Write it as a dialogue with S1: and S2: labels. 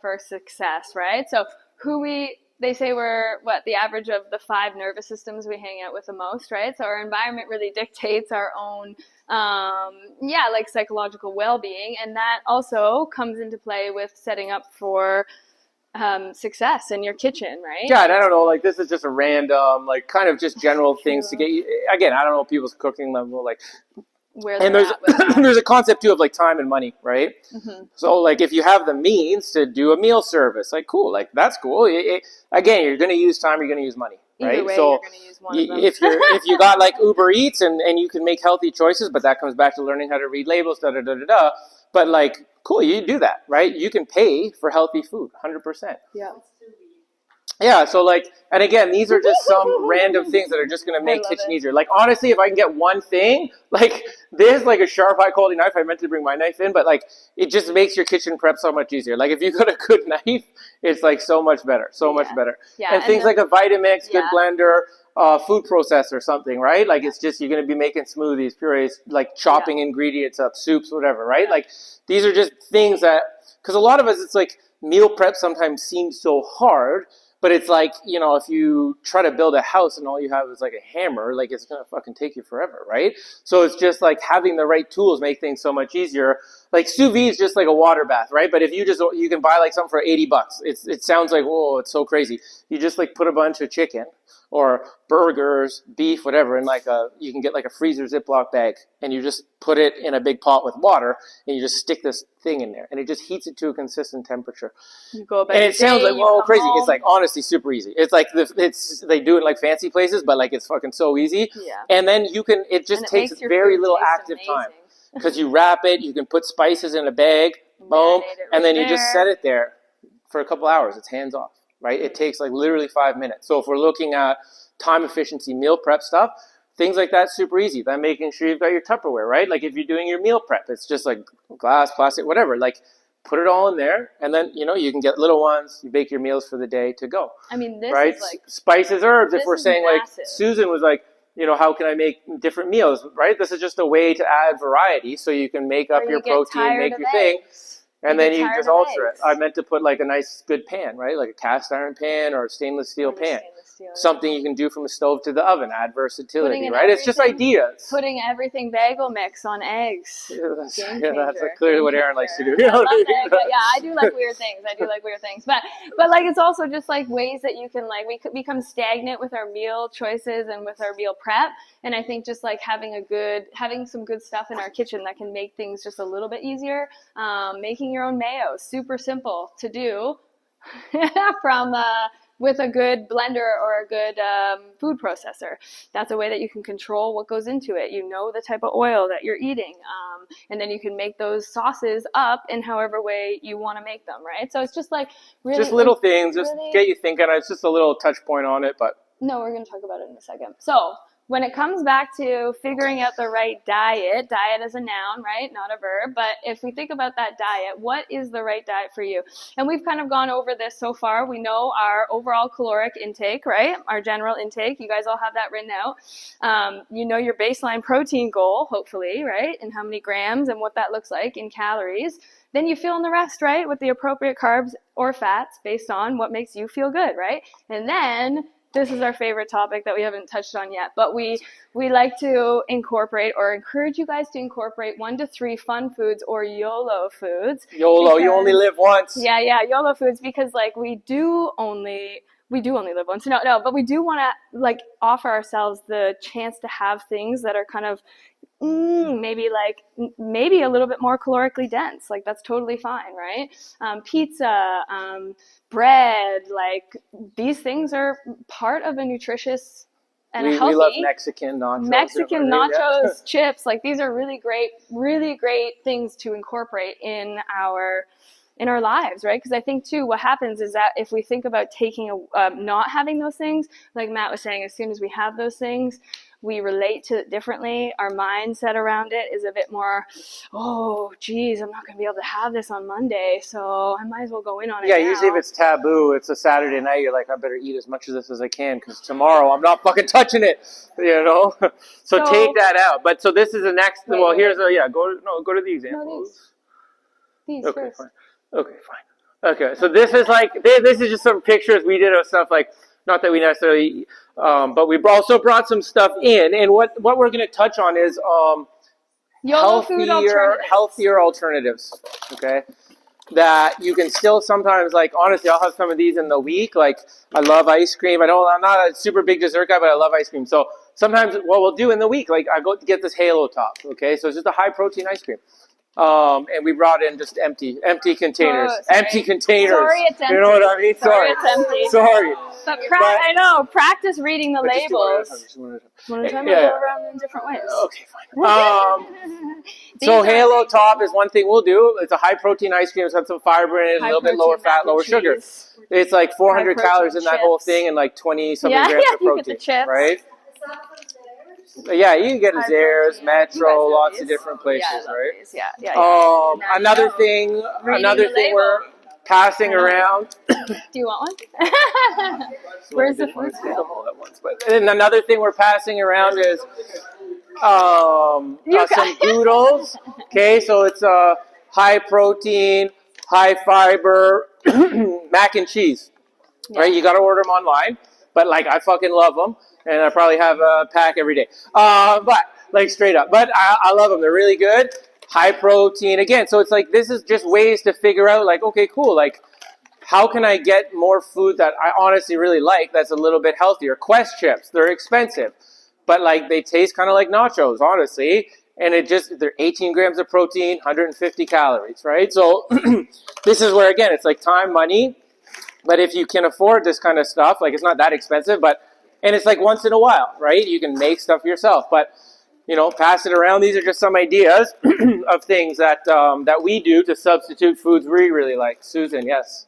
S1: for success, right? So they say we're the average of the 5 nervous systems we hang out with the most, right? So our environment really dictates our own, like psychological well-being. And that also comes into play with setting up for success in your kitchen, right?
S2: Yeah, and I don't know, like this is just a random, like kind of just general things to get you, again, I don't know people's cooking level, like, and there's a concept too of like time and money, right? Mm-hmm. So like if you have the means to do a meal service, like cool, like that's cool. Again, you're going to use time, you're going to use money, right?
S1: Either way,
S2: so
S1: you're going to use one of them.
S2: if you got like Uber Eats and you can make healthy choices, but that comes back to learning how to read labels, But like, cool, you do that, right? You can pay for healthy food, 100%.
S1: Yeah.
S2: Yeah, so like, and again, these are just some random things that are just going to make kitchen easier. Like, honestly, if I can get one thing, like this, like a sharp, high-quality knife, I meant to bring my knife in, but like, it just makes your kitchen prep so much easier. Like, if you got a good knife, it's like so much better, much better.
S1: Yeah,
S2: and things like a Vitamix, good blender, food processor, something, right? Like, it's just, you're going to be making smoothies, purees, like chopping ingredients up, soups, whatever, right? Yeah. Like, these are just things that, because a lot of us, it's like, meal prep sometimes seems so hard. But it's like, you know, if you try to build a house and all you have is like a hammer, like it's going to fucking take you forever, right? So it's just like having the right tools make things so much easier. Like sous vide is just like a water bath, right? But if you can buy like something for $80. It sounds like, whoa, it's so crazy. You just like put a bunch of chicken or burgers, beef, whatever, in like you can get like a freezer Ziploc bag and you just put it in a big pot with water and you just stick this thing in there and it just heats it to a consistent temperature.
S1: You go about
S2: and it sounds like, whoa, crazy.
S1: Home.
S2: It's like honestly super easy. It's like they do it in like fancy places, but like it's fucking so easy.
S1: Yeah.
S2: And then it just takes very little active time because you wrap it, you can put spices in a bag, boom, and then you just set it there for a couple hours. It's hands off. Right? It takes like literally 5 minutes. So if we're looking at time efficiency meal prep stuff, things like that, super easy. Then making sure you've got your Tupperware, right? Like if you're doing your meal prep, it's just like glass, plastic, whatever. Like put it all in there and then, you know, you can get little ones, you bake your meals for the day to go.
S1: I mean, this
S2: right?
S1: is like...
S2: Spices, herbs, if we're saying massive. Like Susan was like, you know, how can I make different meals, right? This is just a way to add variety so you can make up your protein, make your thing. And then you just alter it. I meant to put like a nice good pan, right? Like a cast iron pan or a stainless steel pan. Something you can do from the stove to the oven. Add versatility, right? It's just ideas.
S1: Putting everything bagel mix on eggs.
S2: Yeah, that's clearly what Aaron likes to do.
S1: I do like weird things. But like it's also just like ways that you can like we could become stagnant with our meal choices and with our meal prep. And I think just like having some good stuff in our kitchen that can make things just a little bit easier. Making your own mayo, super simple to do with a good blender or a good food processor. That's a way that you can control what goes into it. You know the type of oil that you're eating. And then you can make those sauces up in however way you want to make them, right? So it's just like really...
S2: Just little things, just get you thinking. It's just a little touch point on it, but...
S1: No, we're going to talk about it in a second. So... when it comes back to figuring out the right diet is a noun, right? Not a verb. But if we think about that diet, what is the right diet for you? And we've kind of gone over this so far. We know our overall caloric intake, right? Our general intake. You guys all have that written out. You know your baseline protein goal, hopefully, right? And how many grams and what that looks like in calories. Then you fill in the rest, right? With the appropriate carbs or fats based on what makes you feel good, right? And then... this is our favorite topic that we haven't touched on yet, but we like to incorporate or encourage you guys to incorporate 1 to 3 fun foods or YOLO foods.
S2: YOLO, you only live once.
S1: Yeah, YOLO foods because like we do only live once. No, but we do want to like offer ourselves the chance to have things that are kind of maybe a little bit more calorically dense. Like that's totally fine, right? Pizza, bread, like these things are part of a nutritious and a healthy.
S2: We love Mexican nachos.
S1: Chips. Like these are really great things to incorporate in our lives, right? Because I think too, what happens is that if we think about not having those things, like Matt was saying, as soon as we have those things, we relate to it differently. Our mindset around it is a bit more, oh, geez, I'm not going to be able to have this on Monday, so I might as well go in on it now.
S2: Usually if it's taboo, it's a Saturday night, you're like, I better eat as much of this as I can because tomorrow I'm not fucking touching it, you know? So take that out. But so this is the next, go to the examples.
S1: No, these
S2: okay,
S1: first.
S2: fine. Okay, fine. Okay, so this is like this is just some pictures we did of stuff like not that we necessarily, but we also brought some stuff in, and what we're going to touch on is
S1: YOLO food alternatives.
S2: healthier alternatives. Okay, that you can still sometimes like honestly, I'll have some of these in the week. Like I love ice cream. I'm not a super big dessert guy, but I love ice cream. So sometimes what we'll do in the week, like I go to get this Halo Top. Okay, so it's just a high protein ice cream. And we brought in just empty containers. Empty containers.
S1: Sorry, it's empty.
S2: You know what I mean?
S1: Sorry, it's empty.
S2: Sorry.
S1: But I know. Practice reading the labels.
S2: One
S1: One at a time. Go around in different ways.
S2: Okay, fine. So Halo Top is one thing we'll do. It's a high protein ice cream. It's got some fiber in it, a little bit lower fat, lower sugar. It's like 400 calories in that whole thing, and like 20 something grams of protein. You get the chips. Right? Yeah, you can get a Zares, Metro, lots of different places, right?
S1: Yeah.
S2: Another thing we're passing around.
S1: Do you want one? Where's the food
S2: all at once? And another thing we're passing around is some noodles. Okay, so it's high protein, high fiber mac and cheese. Right, you got to order them online, but like I fucking love them. And I probably have a pack every day. But like straight up. But I love them. They're really good. High protein. Again, so it's like this is just ways to figure out like, okay, cool. Like how can I get more food that I honestly really like that's a little bit healthier? Quest chips. They're expensive. But like they taste kind of like nachos, honestly. And they're 18 grams of protein, 150 calories, right? So this is where, again, it's like time, money. But if you can afford this kind of stuff, like it's not that expensive, and it's like once in a while, right? You can make stuff yourself, but pass it around. These are just some ideas of things that we do to substitute foods we really like. Susan, yes.